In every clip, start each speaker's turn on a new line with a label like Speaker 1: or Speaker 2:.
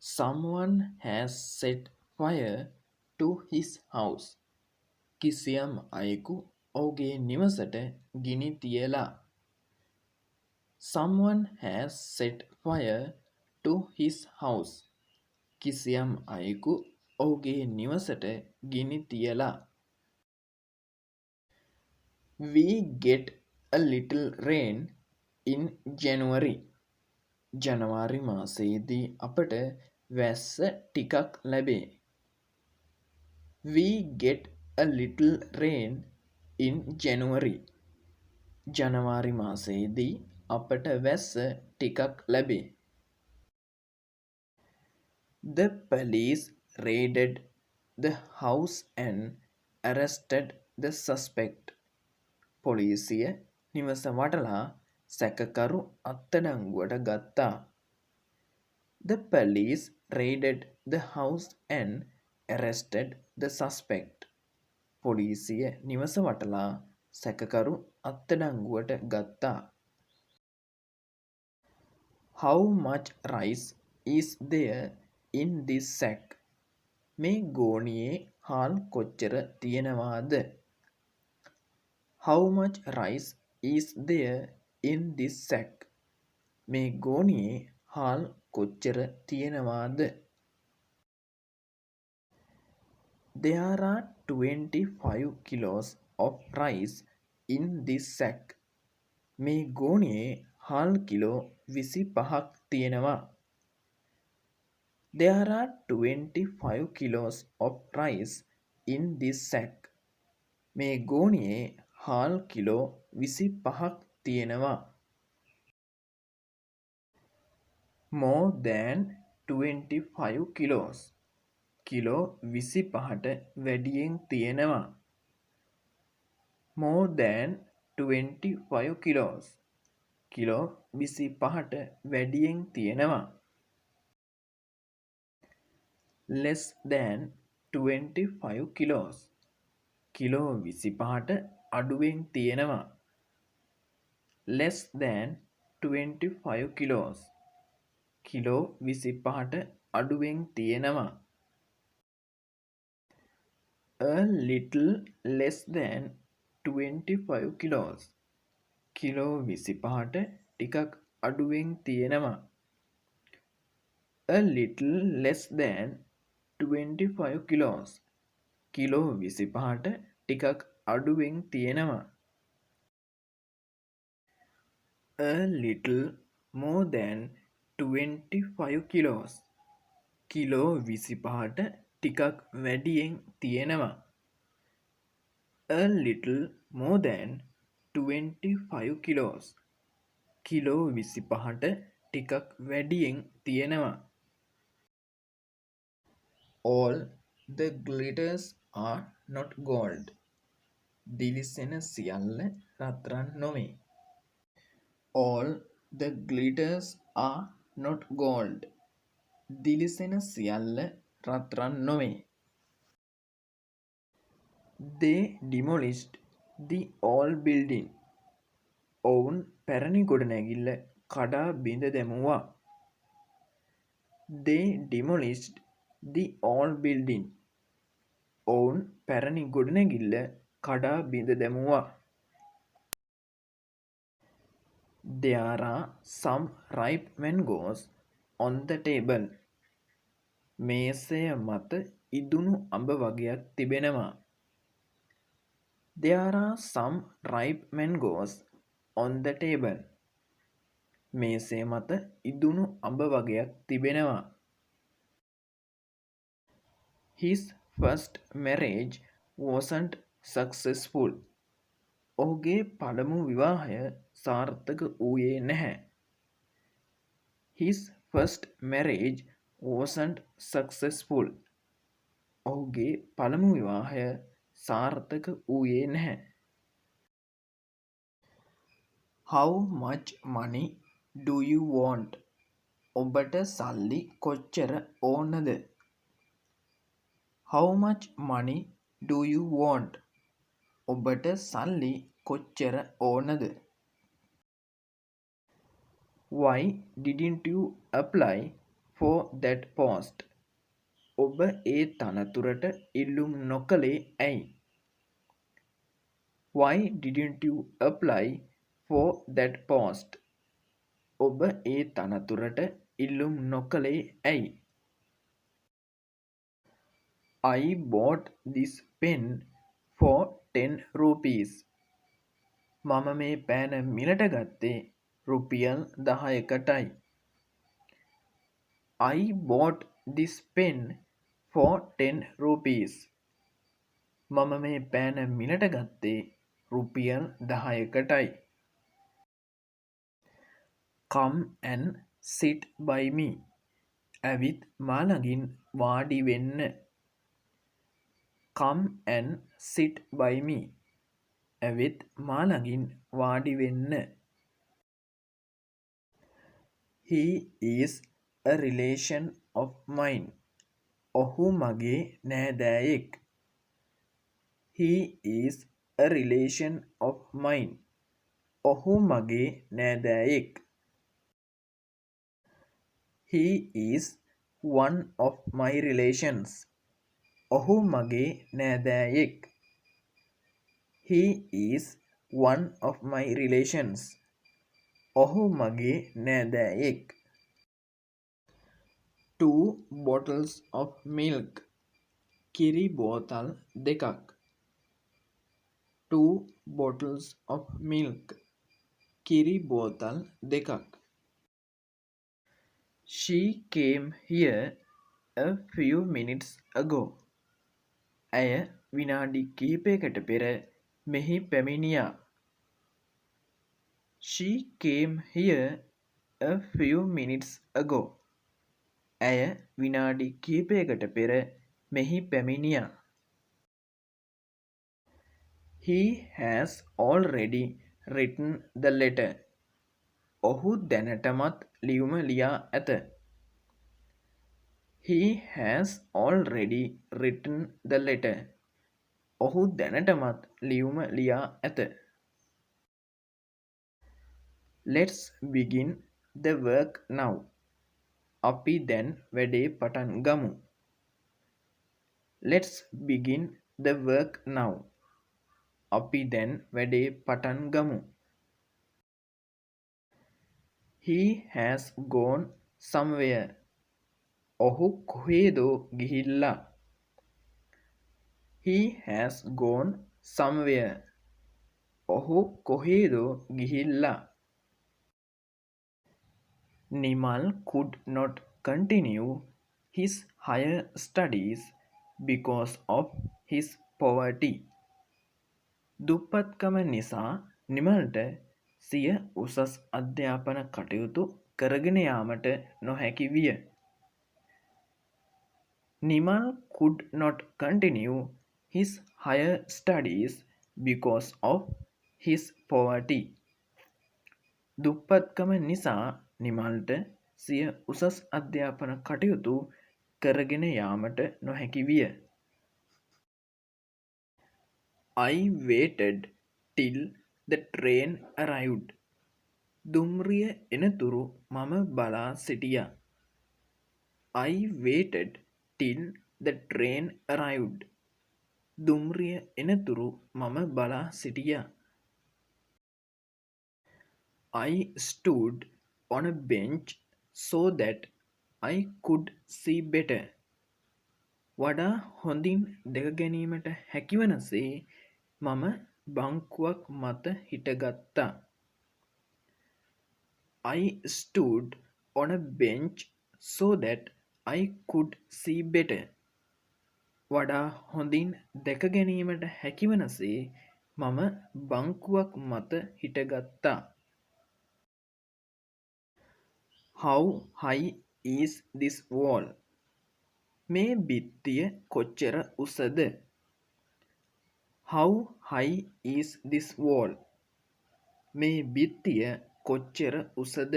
Speaker 1: Someone has set fire to his house. කිසියම් අයෙකු ඔහුගේ නිවසට ගිනි තියලා. Someone has set fire to his house. කිසියම් අයෙකු ඔහුගේ නිවසට ගිනි තියලා. We get a little rain in January. ජනවාරි මාසයේදී අපට වැස්ස ටිකක් ලැබේ. We get a little rain in January. ජනවාරි මාසයේදී අපට වැස්ස ටිකක් ලැබේ. The police raided the house and arrested the suspect. පොලිසිය නිවස වටලා සැකකරු අත්අඩංගුවට ගත්තා. The police raided the house and arrested the suspect. පොලිසිය නිවස වටලා සැකකරු අත්අඩංගුවට ගත්තා. How much rice is there in this sack? මේ ගෝනියේ හාල් කොච්චර තියෙනවාද? How much rice is there in this sack? මේ ගෝනියේ හාල් කොච්චර තියෙනවාද? There are 25 kilos of rice in this sack. මේ ගෝනියේ හාල් කිලෝ 25ක් තියෙනවා. There are 25 kilos of rice in this sack. මේ ගෝනියේ හාල් කිලෝ 25ක් තියෙනවා. More than 25 kilos. කිලෝ 25ට වැඩියෙන් තියෙනවා. More than 25 kilos. කිලෝ 25ට වැඩියෙන් තියෙනවා. Less than 25 kilos. කිලෝ 25ට අඩුවෙන් තියෙනවා. Less than 25 kilos. කිලෝ 25ට අඩුවෙන් තියෙනවා. A little less than 25 kilos. Kilo 25ට ටිකක් අඩුවෙන් තියෙනවා. A little less than 25 kilos. Kilo 25ට ටිකක් අඩුවෙන් තියෙනවා. A little more than 25 kilos. Kilo 25ට ටිකක් වැඩියෙන් තියෙනවා. A little more than 25 kilos. Kilo 25ට ටිකක් වැඩියෙන් තියෙනවා. All the glitters are not gold. දිලිසෙන සියල්ල රත්රන් නොවේ. All the glitters are not gold. දිලිසෙන සියල්ල රත්රන් නොවේ. They demolished the old building. ඔවුන් පැරණි ගොඩනැගිල්ල කඩා බිඳ දැමුවා. They demolished the old building. ඔවුන් පැරණි ගොඩනැගිල්ල කඩා බිඳ දැමුවා. There are some ripe mangoes on the table. මේසය මත ඉදුණු අඹ වගයක් තිබෙනවා. There are some ripe mangoes on the table. මේසය මත ඉදුණු අඹ වගයක් තිබෙනවා. His first marriage wasn't successful. ඔහුගේ පළමු විවාහය සාර්ථක වූයේ නැහැ. His first marriage wasn't successful. ඔහුගේ පළමු විවාහය සාර්ථක වූයේ නැහැ. How much money do you want? ඔබට සල්ලි කොච්චර ඕනද? How much money do you want? ඔබට සල්ලි කොච්චර ඕනද? Why didn't you apply for that post? ඔබ ඒ තනතුරට ඉල්ලුම් නොකළේ ඇයි? Why didn't you apply for that post? ඔබ ඒ තනතුරට ඉල්ලුම් නොකළේ ඇයි? I bought this pen for 10 rupees. මම මේ පෑන මිලට ගත්තේ රුපියල් 10කටයි. I bought this pen for 10 rupees. මම මේ පෑන මිලට ගත්තේ රුපියල් 10කටයි. Come and sit by me. ඇවිත් මා ළඟින් වාඩි වෙන්න. Come and sit by me. ඇවිත් මා ළඟින් වාඩි වෙන්න. He is a relation of mine. ඔහු මගේ නෑදෑයෙක්. He is a relation of mine. ඔහු මගේ නෑදෑයෙක්. He is one of my relations. ඔහු මගේ නෑදෑයෙක්. He is one of my relations. ඔහු මගේ නෑදෑයෙක්. 2 bottles of milk. කිරි බෝතල් දෙකක්. 2 bottles of milk. කිරි බෝතල් දෙකක්. She came here a few minutes ago. ඇය විනාඩි කිහිපයකට පෙර මෙහි පැමිණියා. She came here a few minutes ago. ඇය විනාඩි කිහිපයකට පෙර මෙහි පැමිණියා. He has already written the letter. ඔහු දැනටමත් ලියුම ලියා ඇත. He has already written the letter. ඔහු දැනටමත් ලියුම ලියා ඇත. Let's begin the work now. අපි දැන් වැඩේ පටන් ගමු. Let's begin the work now. අපි දැන් වැඩේ පටන් ගමු. He has gone somewhere. ඔහු කොහේදෝ ගිහිල්ලා. He has gone somewhere. ඔහු කොහේදෝ ගිහිල්ලා. Nimal could not continue his higher studies because of his poverty. දුප්පත්කම නිසා නිමල්ට සිය උසස් අධ්‍යාපන කටයුතු කරගෙන යාමට නොහැකි විය. Nimal could not continue his higher studies because of his poverty. දුප්පත්කම නිසා නිමල්ට සිය උසස් අධ්‍යාපන කටයුතු කරගෙන යාමට නොහැකි විය. I waited till the train arrived. දුම්රිය එනතුරු මම බලා සිටියා. I waited till the train arrived. දුම්රිය එනතුරු මම බලා සිටියා. I stood on a bench so that I could see better. වඩා හොඳින් දැක ගැනීමට හැකිවනසේ මම බංකුවක් මත හිටගත්තා. I stood on a bench so that I could see better. වඩා හොඳින් දැක ගැනීමට හැකිවනසේ මම බංකුවක් මත හිටගත්තා. How high is this wall? මේ බිත්තිය කොච්චර උසද? How high is this wall? මේ බිත්තිය කොච්චර උසද?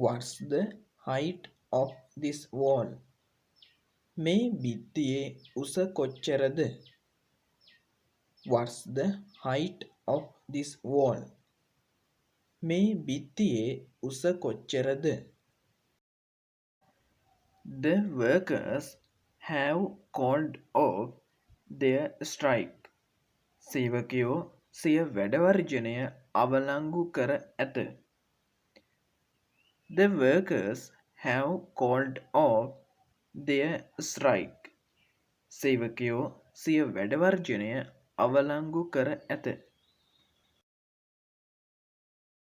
Speaker 1: What's the height of this wall? මේ බිත්තියේ උස කොච්චරද? What's the height of this wall? මේ බිත්තියේ උස කොච්චරද? The workers have called off their strike. සේවකයෝ සිය වැඩවර්ජනය අවලංගු කර ඇත. The workers have called off their strike. සේවකයෝ සිය වැඩවර්ජනය අවලංගු කර ඇත.